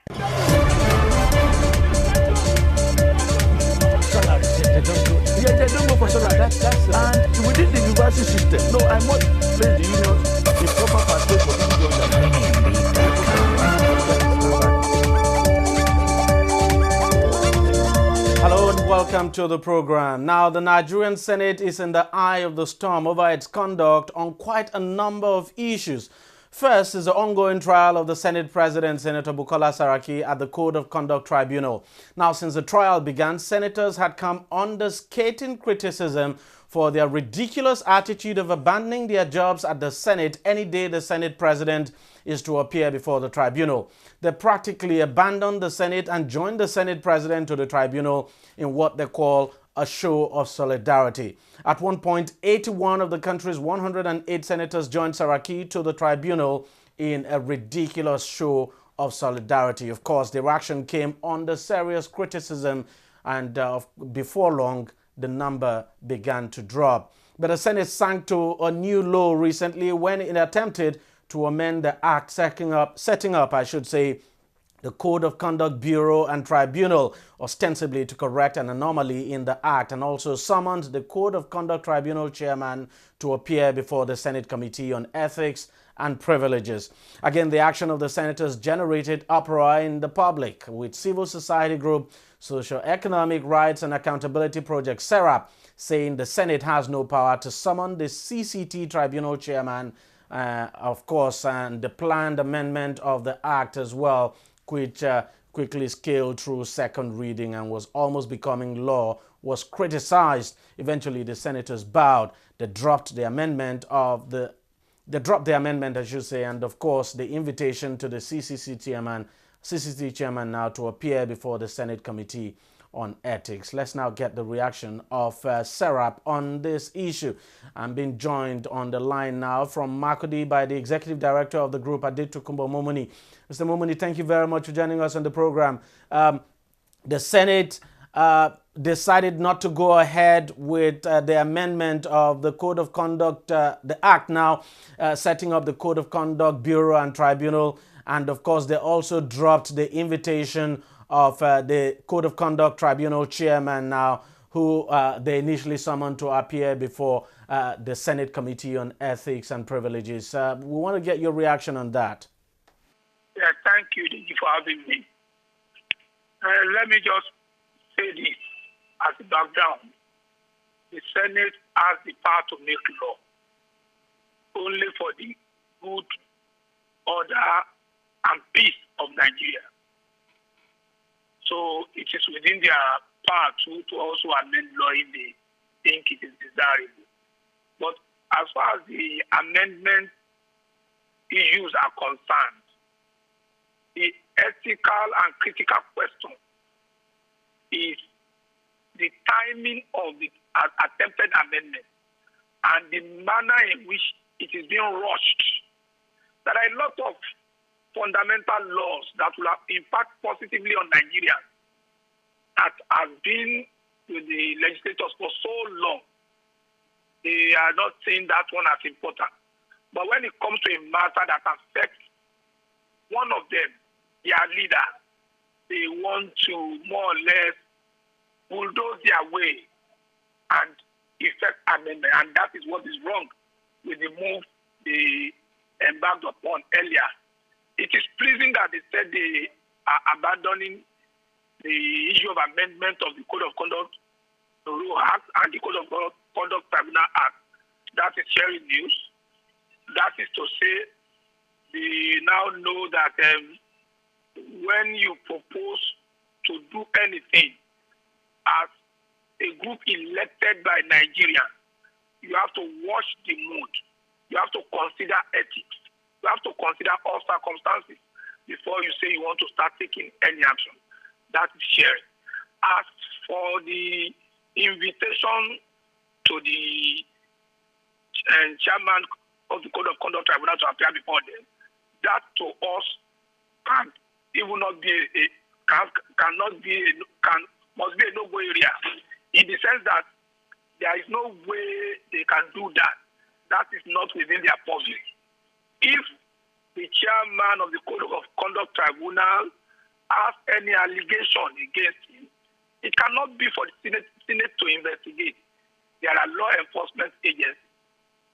They don't go for salary. And within the university system, no, I must place the union the proper pathway for them to Hello and welcome to the program. Now, the Nigerian Senate is in the eye of the storm over its conduct on quite a number of issues. First is the ongoing trial of the Senate President, Senator Bukola Saraki, at the Code of Conduct Tribunal. Now, since the trial began, senators had come under scathing criticism for their ridiculous attitude of abandoning their jobs at the Senate any day the Senate President is to appear before the tribunal. They practically abandoned the Senate and joined the Senate President to the tribunal in what they call a show of solidarity. At one point, 81 of the country's 108 senators joined Saraki to the tribunal in a ridiculous show of solidarity. Of course, the reaction came under serious criticism, and before long, the number began to drop. But the Senate sank to a new low recently when it attempted to amend the act setting up, the Code of Conduct Bureau and Tribunal, ostensibly to correct an anomaly in the act, and also summoned the Code of Conduct Tribunal chairman to appear before the Senate Committee on Ethics and Privileges. Again, the action of the senators generated uproar in the public, with civil society group Socio-Economic Rights and Accountability Project, SERAP, saying the Senate has no power to summon the CCT Tribunal chairman, of course, and the planned amendment of the act as well, which quickly scaled through second reading and was almost becoming law, was criticized. Eventually, the senators bowed. They dropped the amendment, I should say, and of course, the invitation to the CCT chairman now to appear before the Senate Committee on Ethics. Let's now get the reaction of SERAP on this issue. I'm being joined on the line now from Makurdi by the Executive Director of the group, Adetokunbo Momuni. Mr. Momuni, thank you very much for joining us on the program. The Senate decided not to go ahead with the amendment of the Code of Conduct, the Act now setting up the Code of Conduct Bureau and Tribunal. And of course, they also dropped the invitation of the Code of Conduct Tribunal chairman now, who they initially summoned to appear before the Senate Committee on Ethics and Privileges. We want to get your reaction on that. Yeah, thank you, DEJI, for having me. Let me just say this as a background. The Senate has the power to make law only for the good order and peace of Nigeria. So it is within their power to also amend law if they think it is desirable. But as far as the amendment issues are concerned, the ethical and critical question is the timing of the attempted amendment and the manner in which it is being rushed. There are a lot of fundamental laws that will impact positively on Nigeria that have been with the legislators for so long. They are not seeing that one as important. But when it comes to a matter that affects one of them, their leader, they want to more or less bulldoze their way and effect amendment. And that is what is wrong with the move they embarked upon earlier. It is pleasing that they said they are abandoning the issue of amendment of the Code of Conduct Act and the Code of Conduct Tribunal Act. That is sharing news. That is to say, they now know that when you propose to do anything as a group elected by Nigerians, you have to watch the mood. You have to consider ethics. You have to consider all circumstances before you say you want to start taking any action. That is sharing. As for the invitation to the chairman of the Code of Conduct Tribunal to appear before them, that to us must be a no-go area, in the sense that there is no way they can do that. That is not within their purview. If the chairman of the Code of Conduct Tribunal has any allegation against him, it cannot be for the Senate to investigate. There are law enforcement agents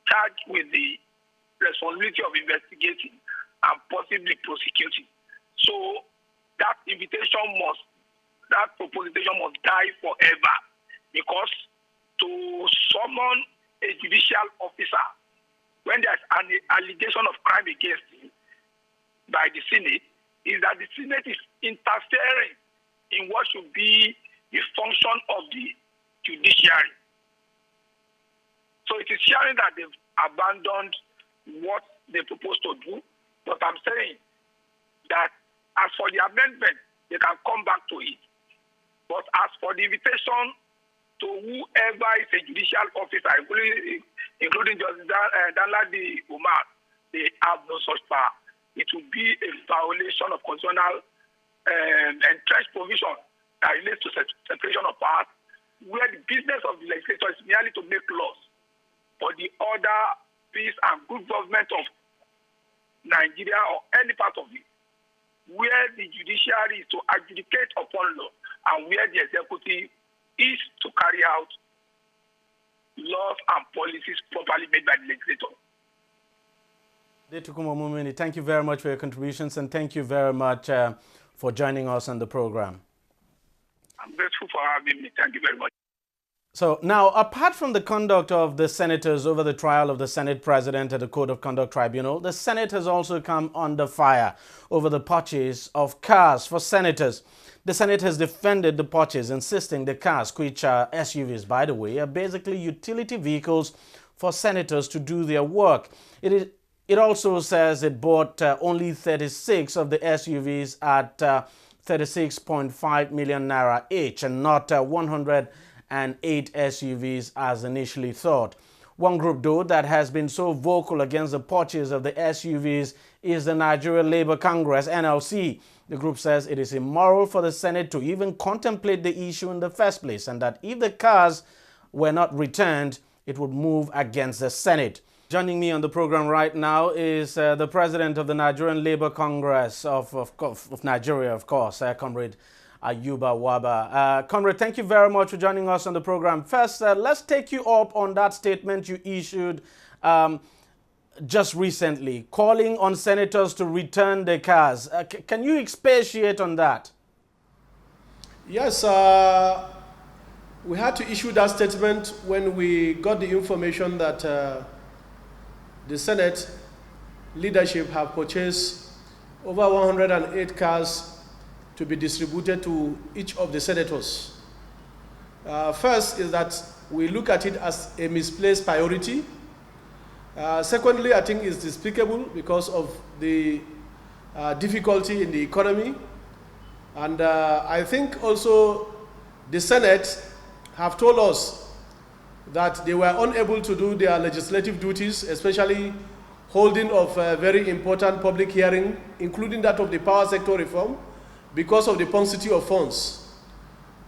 charged with the responsibility of investigating and possibly prosecuting. So that proposition must die forever, because to summon a judicial officer when there's an allegation of crime against him by the Senate is that the Senate is interfering in what should be the function of the judiciary. So it is sharing that they've abandoned what they propose to do, but I'm saying that as for the amendment, they can come back to it. But as for the invitation to whoever is a judicial officer, including Justice Danladi Umar, they have no such power. It will be a violation of constitutional entrenched provision that relates to separation of powers, where the business of the legislature is merely to make laws for the order, peace, and good government of Nigeria or any part of it, where the judiciary is to adjudicate upon law and where the executive is to carry out laws and policies properly made by the legislator. Detukumo Mumini, thank you very much for your contributions, and thank you very much for joining us on the program. I'm grateful for having me. Thank you very much. So now, apart from the conduct of the senators over the trial of the Senate President at the Code of Conduct Tribunal, the Senate has also come under fire over the purchase of cars for senators. The Senate has defended the purchase, insisting the cars, which are SUVs, by the way, are basically utility vehicles for senators to do their work. It also says it bought only 36 of the SUVs at 36.5 million naira each, and not 108 SUVs as initially thought. One group, though, that has been so vocal against the purchase of the SUVs is the Nigerian Labour Congress, NLC. The group says it is immoral for the Senate to even contemplate the issue in the first place, and that if the cars were not returned, it would move against the Senate. Joining me on the program right now is the president of the Nigerian Labour Congress of Nigeria, of course, Comrade Ayuba Waba. Comrade, thank you very much for joining us on the program. First, let's take you up on that statement you issued just recently, calling on senators to return their cars. Can you expatiate on that? Yes, we had to issue that statement when we got the information that the Senate leadership have purchased over 108 cars to be distributed to each of the senators. First is that we look at it as a misplaced priority. Secondly, I think it's despicable because of the difficulty in the economy. And I think also the Senate have told us that they were unable to do their legislative duties, especially holding of a very important public hearing, including that of the power sector reform, because of the paucity of funds.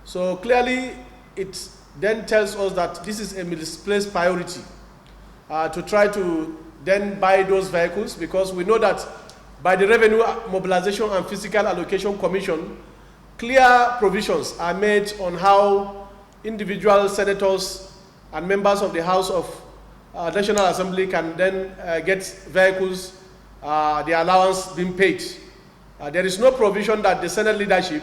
So clearly, it then tells us that this is a misplaced priority to try to then buy those vehicles, because we know that by the Revenue Mobilization and Fiscal Allocation Commission, clear provisions are made on how individual senators and members of the House of National Assembly can then get vehicles, the allowance being paid. There is no provision that the Senate leadership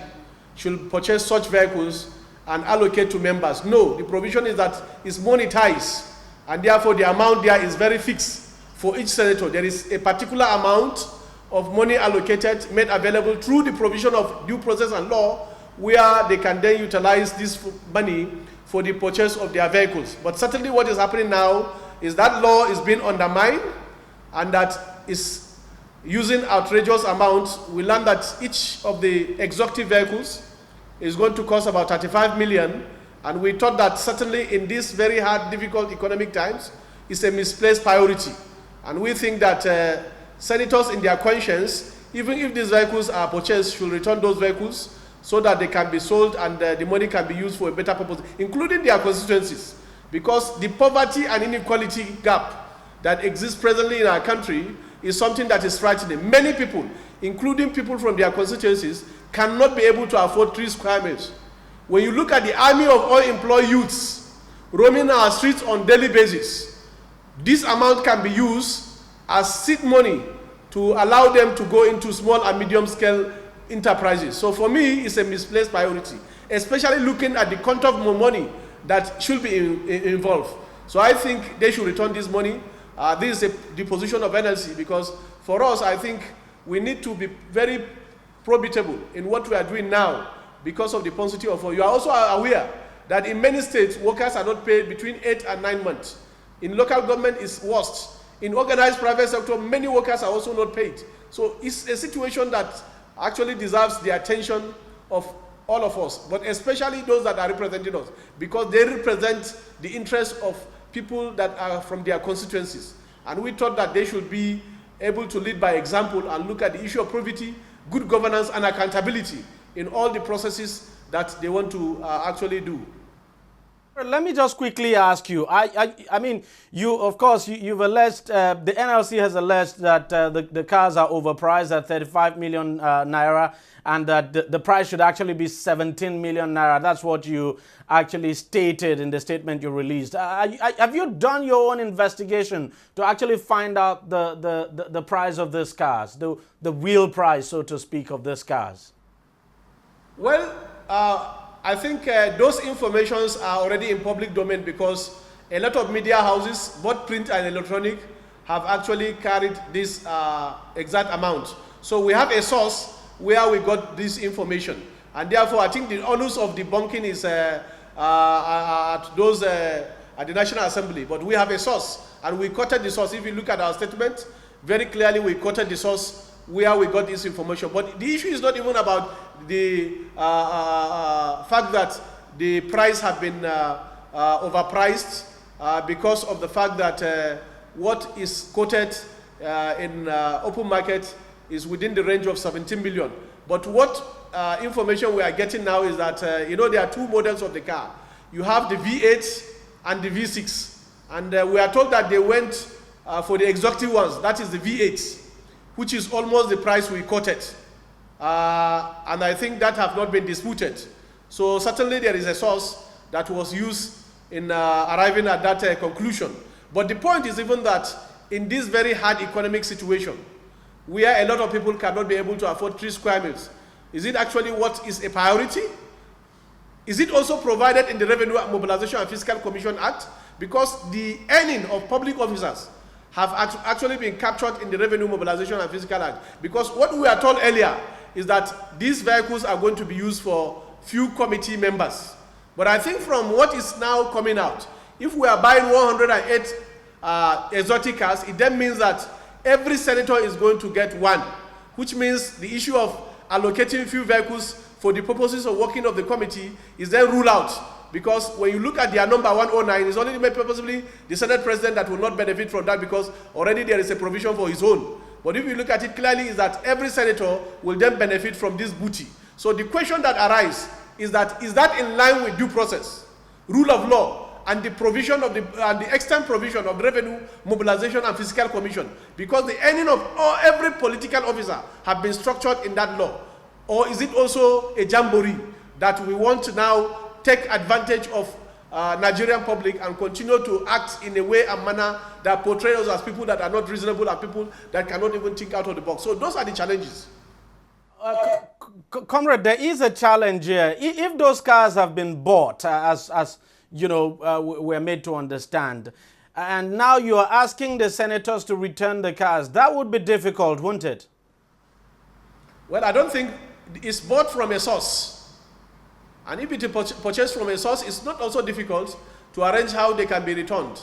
should purchase such vehicles and allocate to members. No, the provision is that it's monetized, and therefore the amount there is very fixed for each senator. There is a particular amount of money allocated, made available through the provision of due process and law, where they can then utilize this money for the purchase of their vehicles. But certainly what is happening now is that law is being undermined, and that is using outrageous amounts. We learned that each of the executive vehicles is going to cost about 35 million, and we thought that certainly in these very hard, difficult economic times, it's a misplaced priority. And we think that senators in their conscience, even if these vehicles are purchased, should return those vehicles so that they can be sold and the money can be used for a better purpose, including their constituencies. Because the poverty and inequality gap that exists presently in our country is something that is frightening. Many people, including people from their constituencies, cannot be able to afford 3 square meters. When you look at the army of unemployed youths roaming our streets on daily basis, this amount can be used as seed money to allow them to go into small and medium scale enterprises. So for me, it's a misplaced priority, especially looking at the quantum of money that should be involved. So I think they should return this money. This is the position of NLC, because for us, I think we need to be very profitable in what we are doing now because of the paucity of work. You are also aware that in many states, workers are not paid between 8 and 9 months. In local government, it's worst. In organized private sector, many workers are also not paid. So it's a situation that actually deserves the attention of all of us, but especially those that are representing us, because they represent the interests of people that are from their constituencies. And we thought that they should be able to lead by example and look at the issue of probity, good governance, and accountability in all the processes that they want to actually do. Let me just quickly ask you. I mean, of course, you've alleged, the NLC has alleged that the cars are overpriced at 35 million naira, and that the price should actually be 17 million naira. That's what you actually stated in the statement you released. Have you done your own investigation to actually find out the price of these cars, the real price, so to speak, of these cars? Well, I think those informations are already in public domain, because a lot of media houses, both print and electronic, have actually carried this exact amount. So we have a source where we got this information. And therefore, I think the onus of debunking is at the National Assembly. But we have a source, and we quoted the source. If you look at our statement, very clearly we quoted the source where we got this information. But the issue is not even about the fact that the price have been overpriced, because of the fact that what is quoted in open market is within the range of 17 million. But what information we are getting now is that, there are 2 models of the car. You have the V8 and the V6. And we are told that they went for the exotic ones, that is the V8, which is almost the price we quoted. And I think that have not been disputed. So certainly there is a source that was used in arriving at that conclusion. But the point is even that in this very hard economic situation, where a lot of people cannot be able to afford 3 square meters, is it actually what is a priority? Is it also provided in the Revenue Mobilization and Fiscal Commission Act? Because the earning of public officers have actually been captured in the Revenue Mobilization and Fiscal Act. Because what we are told earlier is that these vehicles are going to be used for few committee members. But I think from what is now coming out, if we are buying 108 exotic cars, it then means that every senator is going to get 1, which means the issue of allocating few vehicles for the purposes of working of the committee is then ruled out. Because when you look at their number 109, it's only possibly the Senate President that will not benefit from that, because already there is a provision for his own. But if you look at it clearly, is that every senator will then benefit from this booty. So the question that arises is that in line with due process, rule of law, and the provision of the extant provision of the Revenue Mobilization and Fiscal Commission? Because the earning of every political officer have been structured in that law. Or is it also a jamboree that we want to now take advantage of Nigerian public and continue to act in a way and manner that portrays us as people that are not reasonable and people that cannot even think out of the box? So those are the challenges. Comrade, there is a challenge here. If those cars have been bought, as we're made to understand, and now you are asking the senators to return the cars, that would be difficult, wouldn't it? Well, I don't think it's bought from a source. And if it is purchased from a source, it's not also difficult to arrange how they can be returned.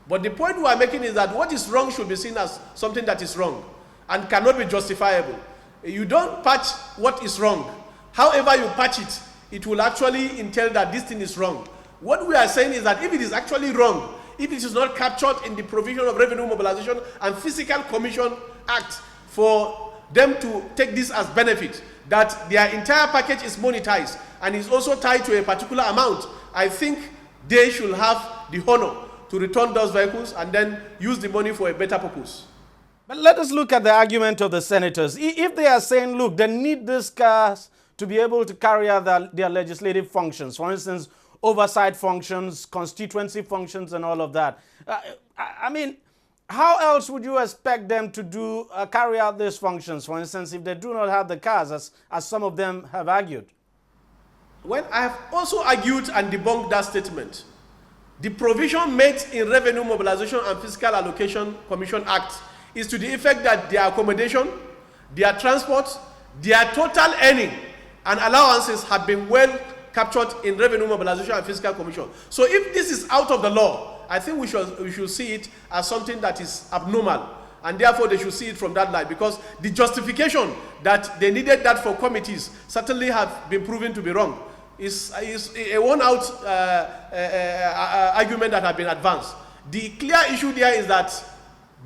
But the point we are making is that what is wrong should be seen as something that is wrong and cannot be justifiable. You don't patch what is wrong. However you patch it, it will actually entail that this thing is wrong. What we are saying is that if it is actually wrong, if it is not captured in the provision of Revenue Mobilization and Fiscal Commission Act for them to take this as benefit, that their entire package is monetized and is also tied to a particular amount, I think they should have the honor to return those vehicles and then use the money for a better purpose. But let us look at the argument of the senators. If they are saying, look, they need these cars to be able to carry out their legislative functions. For instance, oversight functions, constituency functions, and all of that. I mean, how else would you expect them to do carry out these functions, for instance, if they do not have the cars, as some of them have argued? Well, I have also argued and debunked that statement. The provision made in Revenue Mobilization and Fiscal Allocation Commission Act is to the effect that their accommodation, their transport, their total earning and allowances have been well captured in Revenue Mobilization and Fiscal Commission. So if this is out of the law, I think we should see it as something that is abnormal, and therefore they should see it from that light, because the justification that they needed that for committees certainly have been proven to be wrong. Is a worn-out argument that has been advanced. The clear issue there is that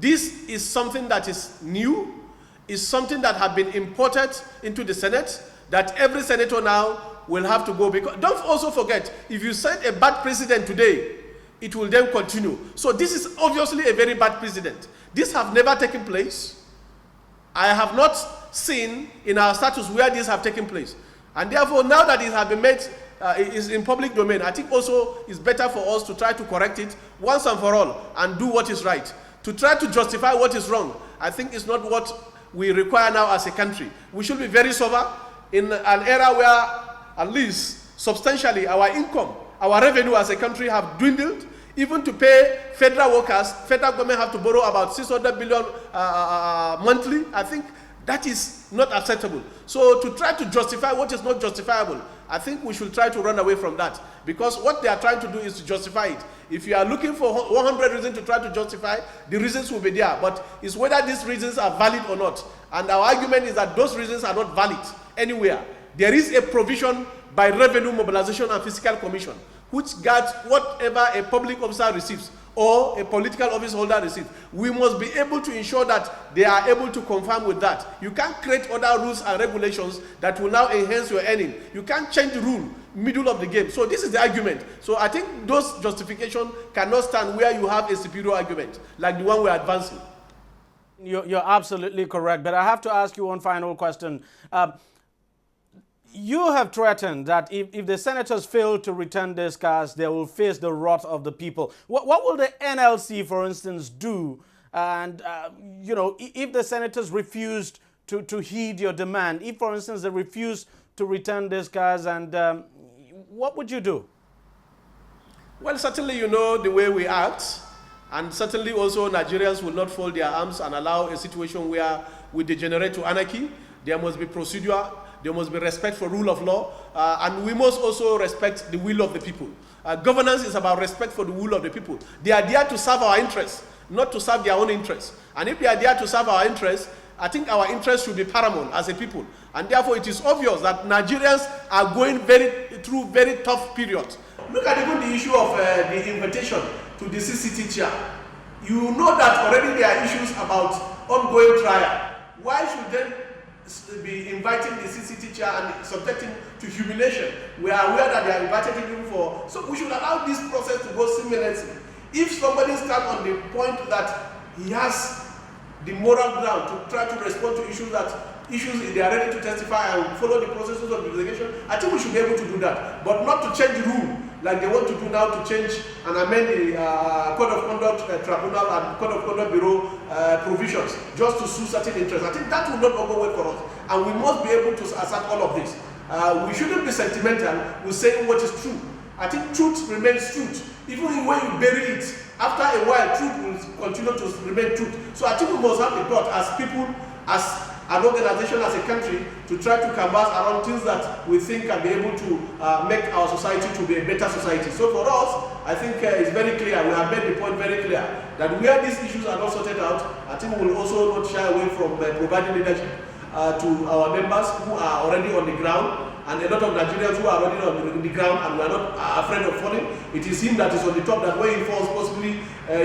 this is something that is new, is something that has been imported into the Senate, that every senator now will have to go. Because don't also forget, if you set a bad precedent today, it will then continue. So this is obviously a very bad precedent. This have never taken place. I have not seen in our status where this have taken place. And therefore, now that it has been made, is in public domain, I think also it's better for us to try to correct it once and for all and do what is right. To try to justify what is wrong, I think is not what we require now as a country. We should be very sober in an era where at least substantially our income, our revenue as a country have dwindled. Even to pay federal workers, federal government have to borrow about 600 billion monthly. I think that is not acceptable. So to try to justify what is not justifiable, I think we should try to run away from that, because what they are trying to do is to justify it. If you are looking for 100 reasons to try to justify, the reasons will be there, but it's whether these reasons are valid or not. And our argument is that those reasons are not valid anywhere. There is a provision by Revenue Mobilization and Fiscal Commission which guards whatever a public officer receives or a political office holder receives. We must be able to ensure that they are able to confirm with that. You can't create other rules and regulations that will now enhance your earning. You can't change the rule middle of the game. So this is the argument. So I think those justifications cannot stand where you have a superior argument, like the one we're advancing. You're absolutely correct, but I have to ask you one final question. You have threatened that if the senators fail to return these cars, they will face the wrath of the people. What will the NLC, for instance, do? And, you know, if the senators refused to heed your demand, if, for instance, they refuse to return these cars, and what would you do? Well, certainly you know the way we act, and certainly also Nigerians will not fold their arms and allow a situation where we degenerate to anarchy. There must be procedure. There must be respect for rule of law, and we must also respect the will of the people. Governance is about respect for the will of the people. They are there to serve our interests, not to serve their own interests. And if they are there to serve our interests, I think our interests should be paramount as a people. And therefore, it is obvious that Nigerians are going through very tough periods. Look at even the issue of the invitation to the CCT chair. You know that already there are issues about ongoing trial. Why should then be inviting the CCT chair and subjecting to humiliation? We are aware that they are invited him for. So we should allow this process to go seamlessly. If somebody stands on the point that he has the moral ground to try to respond to issues they are ready to testify and follow the processes of investigation, I think we should be able to do that, but not to change the rule like they want to do now, to change and amend the Code of Conduct Tribunal and Code of Conduct Bureau provisions just to suit certain interests. I think that will not go well for us, and we must be able to assert all of this. We shouldn't be sentimental with saying what is true. I think truth remains truth. Even when you bury it, after a while, truth will continue to remain truth. So I think we must have the thought as people, as an organization, as a country, to try to canvass around things that we think can be able to make our society to be a better society. So for us, I think it's very clear, we have made the point very clear, that where these issues are not sorted out, I think we will also not shy away from providing leadership to our members who are already on the ground, and a lot of Nigerians who are already on the ground and we are not afraid of falling. It is him that is on the top, that when he falls, possibly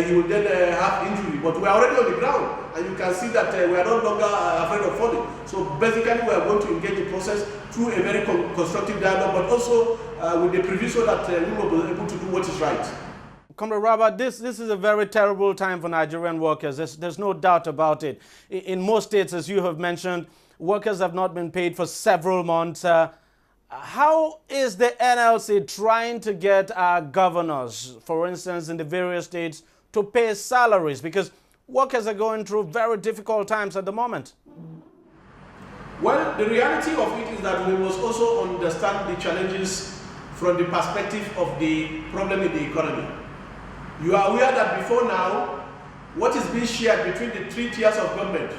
he will then have injury. But we are already on the ground, and you can see that we are no longer afraid of falling. So basically, we are going to engage the process through a very constructive dialogue, but also with the proviso that we will be able to do what is right. Comrade Robert, this is a very terrible time for Nigerian workers. There's no doubt about it. In most states, as you have mentioned, workers have not been paid for several months. How is the NLC trying to get our governors, for instance, in the various states, to pay salaries? Because workers are going through very difficult times at the moment. Well, the reality of it is that we must also understand the challenges from the perspective of the problem in the economy. You are aware that before now, what is being shared between the three tiers of government,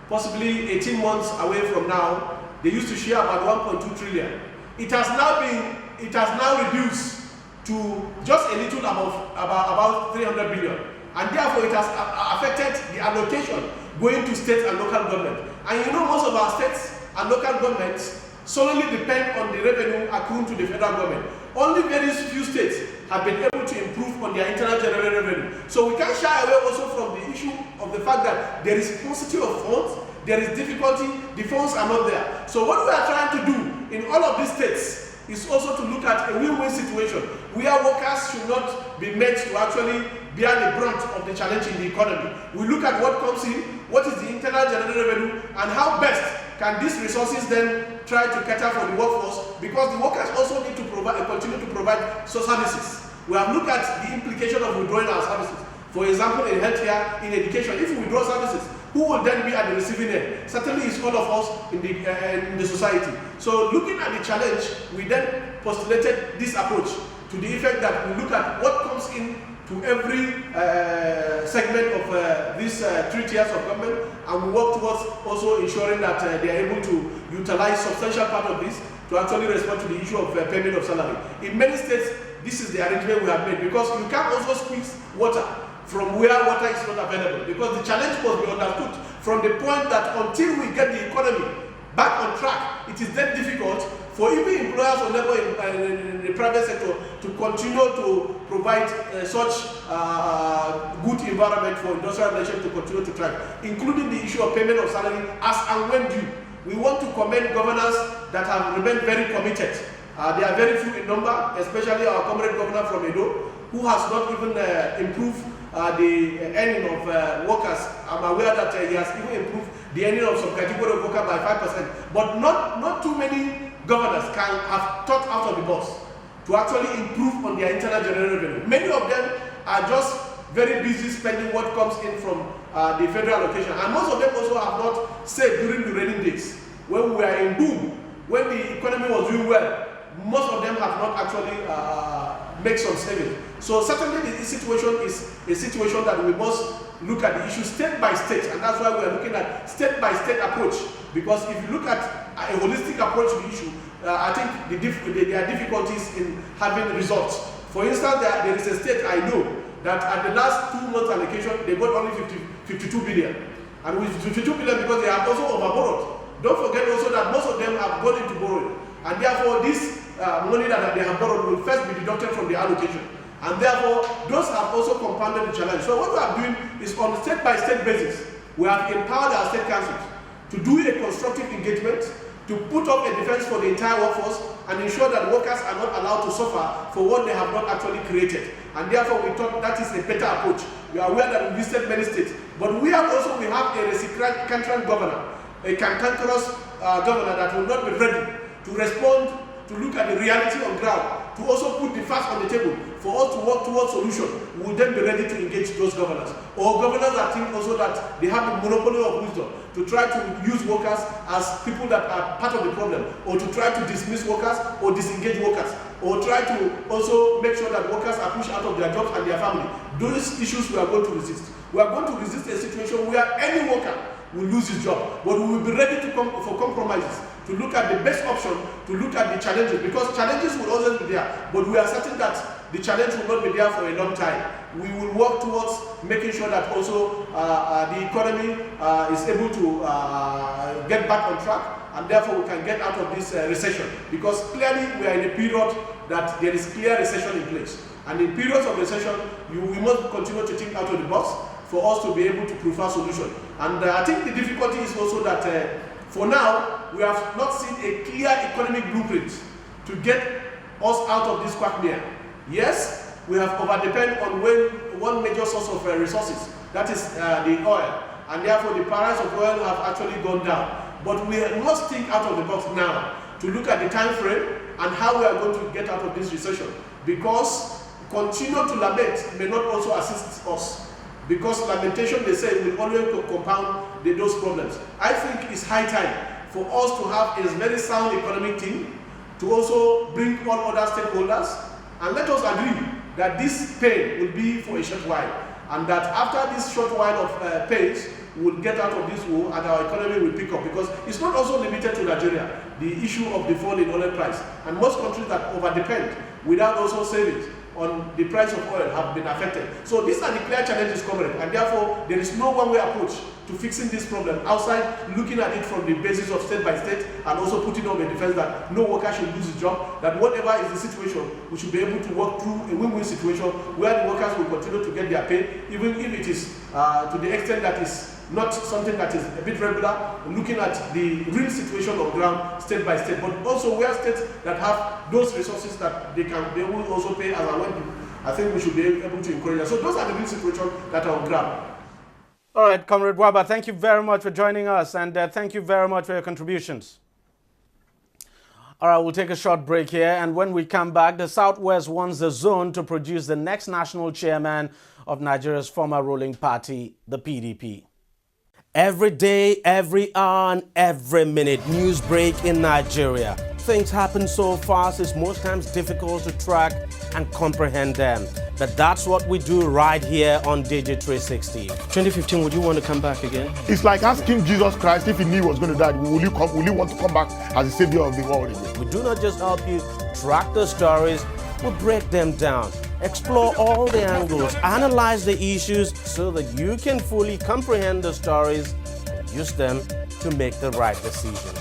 possibly 18 months away from now, they used to share about 1.2 trillion. It has now reduced to just a little above about 300 billion. And therefore it has affected the allocation going to state and local government. And you know, most of our states and local governments solely depend on the revenue accruing to the federal government. Only very few states have been able to improve on their internal generated revenue. So we can't shy away also from the issue of the fact that there is paucity of funds, there is difficulty, the funds are not there. So what we are trying to do in all of these states is also to look at a win-win situation where workers should not be made to actually bear the brunt of the challenge in the economy. We look at what comes in, what is the internal generated revenue, and how best can these resources then try to cater for the workforce, because the workers also need to provide, continue to provide services. We have looked at the implication of withdrawing our services. For example, in healthcare, in education, if we withdraw services, who will then be at the receiving end? Certainly it's all of us in the society. So looking at the challenge, we then postulated this approach to the effect that we look at what comes in to every segment of these three tiers of government, and we work towards also ensuring that they are able to utilize substantial part of this to actually respond to the issue of payment of salary. In many states, this is the arrangement we have made, because you can't also squeeze water from where water is not available, because the challenge must be understood from the point that until we get the economy back on track, it is then difficult for even employers or labor in the private sector to continue to provide such good environment for industrial relations to continue to thrive, including the issue of payment of salary as and when due. We want to commend governors that have remained very committed. They are very few in number, especially our comrade governor from Edo, who has not even improved the earning of workers. I'm aware that he has even improved the earning of some category of workers by 5%. But not too many governors can have thought out of the box to actually improve on their internal generated revenue. Many of them are just very busy spending what comes in from the federal allocation. And most of them also have not saved during the rainy days. When we were in boom, when the economy was doing well, most of them have not actually made some savings. So certainly the situation is a situation that we must look at the issue state by state, and that's why we are looking at state by state approach. Because if you look at a holistic approach to the issue, I think there are difficulties in having results. For instance, there is a state I know that at the last 2 months allocation, they got only 52 billion. And with 52 billion, because they have also overborrowed. Don't forget also that most of them have gone into borrowing. And therefore, this money that they have borrowed will first be deducted from the allocation. And therefore, those have also compounded the challenge. So what we are doing is on a state-by-state basis, we have empowered our state councils to do a constructive engagement, to put up a defense for the entire workforce, and ensure that workers are not allowed to suffer for what they have not actually created. And therefore, we thought that is a better approach. We are aware that we visited many states, but we have a recalcitrant governor, a cantankerous governor that will not be ready to respond, to look at the reality on ground, to also put the facts on the table for us to work towards solution. We will then be ready to engage those governors. Or governors that think also that they have the monopoly of wisdom to try to use workers as people that are part of the problem, or to try to dismiss workers or disengage workers, or try to also make sure that workers are pushed out of their jobs and their family. Those issues we are going to resist. We are going to resist a situation where any worker will lose his job, but we will be ready to for compromises, to look at the best option, to look at the challenges, because challenges will always be there, but we are certain that the challenge will not be there for a long time. We will work towards making sure that also the economy is able to get back on track, and therefore we can get out of this recession, because clearly we are in a period that there is clear recession in place. And in periods of recession, we must continue to think out of the box for us to be able to prefer solution. And I think the difficulty is also that for now, we have not seen a clear economic blueprint to get us out of this quagmire. Yes, we have overdepended on one major source of resources, that is the oil, and therefore the price of oil have actually gone down. But we must think out of the box now to look at the time frame and how we are going to get out of this recession. Because continue to lament may not also assist us. Because lamentation, they say, will always compound those problems. I think it's high time for us to have a very sound economic team to also bring all other stakeholders, and let us agree that this pain will be for a short while, and that after this short while of pains, we will get out of this war and our economy will pick up, because it's not also limited to Nigeria, the issue of the fall in oil price. And most countries that over-depend without also savings on the price of oil have been affected. So these are the clear challenges, comrade, and therefore there is no one-way approach to fixing this problem outside looking at it from the basis of state by state and also putting up a defense that no worker should lose his job, that whatever is the situation, we should be able to work through a win-win situation where the workers will continue to get their pay, even if it is to the extent that is not something that is a bit regular, looking at the real situation on ground state by state, but also where states that have those resources that they will also pay as and when I think we should be able to encourage them. So those are the real situations that are on ground. All right, Comrade Waba, thank you very much for joining us, and thank you very much for your contributions. All right, we'll take a short break here, and when we come back, the Southwest wants the zone to produce the next national chairman of Nigeria's former ruling party, the PDP. Every day, every hour, and every minute, news break in Nigeria. Things happen so fast, it's most times difficult to track and comprehend them. But that's what we do right here on DEJI360. 2015, would you want to come back again? It's like asking Jesus Christ if he knew he was going to die, will you want to come back as the savior of the world again? We do not just help you track the stories, we break them down, explore all the angles, analyze the issues so that you can fully comprehend the stories and use them to make the right decision.